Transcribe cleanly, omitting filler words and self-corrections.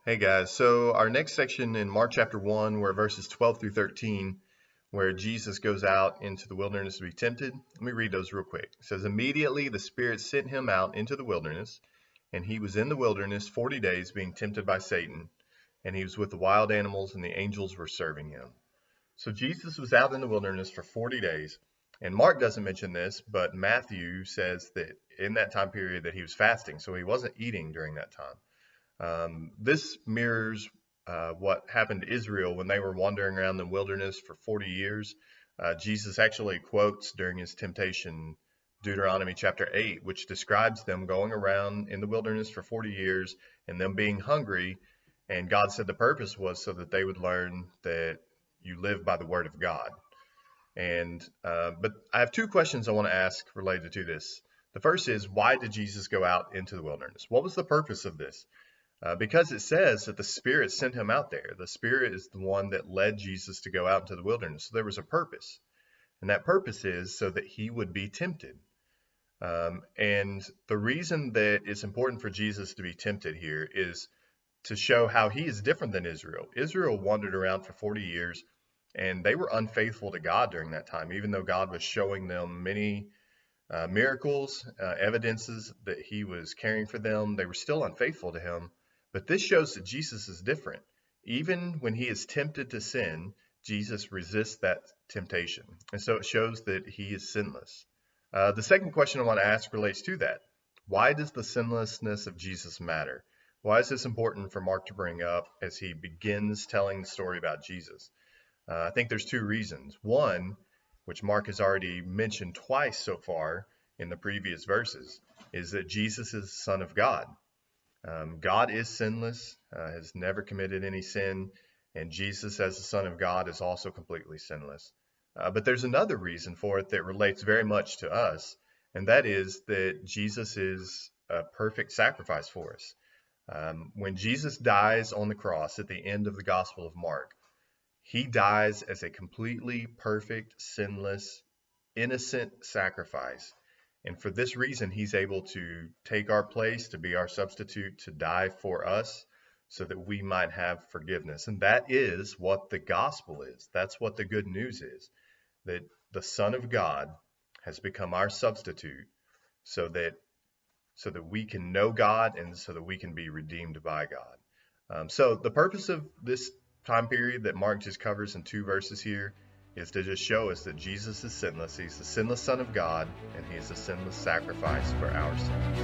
Hey guys, so our next section in Mark chapter 1, where verses 12 through 13, where Jesus goes out into the wilderness to be tempted. Let me read those real quick. It says, "Immediately the Spirit sent him out into the wilderness, and he was in the wilderness 40 days being tempted by Satan, and he was with the wild animals, and the angels were serving him." So Jesus was out in the wilderness for 40 days, and Mark doesn't mention this, but Matthew says that in that time period that he was fasting, so he wasn't eating during that time. This mirrors what happened to Israel when they were wandering around the wilderness for 40 years. Jesus actually quotes during his temptation Deuteronomy chapter 8, which describes them going around in the wilderness for 40 years and them being hungry. And God said the purpose was so that they would learn that you live by the word of God. But I have two questions I want to ask related to this. The first is, why did Jesus go out into the wilderness? What was the purpose of this? Because it says that the Spirit sent him out there. The Spirit is the one that led Jesus to go out into the wilderness. So there was a purpose. And that purpose is so that he would be tempted. And the reason that it's important for Jesus to be tempted here is to show how he is different than Israel. Israel wandered around for 40 years, and they were unfaithful to God during that time, even though God was showing them many miracles, evidences that he was caring for them. They were still unfaithful to him. But this shows that Jesus is different. Even when he is tempted to sin, Jesus resists that temptation. And so it shows that he is sinless. The second question I want to ask relates to that. Why does the sinlessness of Jesus matter? Why is this important for Mark to bring up as he begins telling the story about Jesus? I think there's two reasons. One, which Mark has already mentioned twice so far in the previous verses, is that Jesus is the Son of God. God is sinless, has never committed any sin, and Jesus as the Son of God is also completely sinless. But there's another reason for it that relates very much to us, and that is that Jesus is a perfect sacrifice for us. When Jesus dies on the cross at the end of the Gospel of Mark, he dies as a completely perfect, sinless, innocent sacrifice. And for this reason, he's able to take our place, to be our substitute, to die for us so that we might have forgiveness. And that is what the gospel is. That's what the good news is, that the Son of God has become our substitute so that we can know God and so that we can be redeemed by God. So the purpose of this time period that Mark just covers in 2 verses here is to just show us that Jesus is sinless. He's the sinless Son of God, and he is the sinless sacrifice for our sins.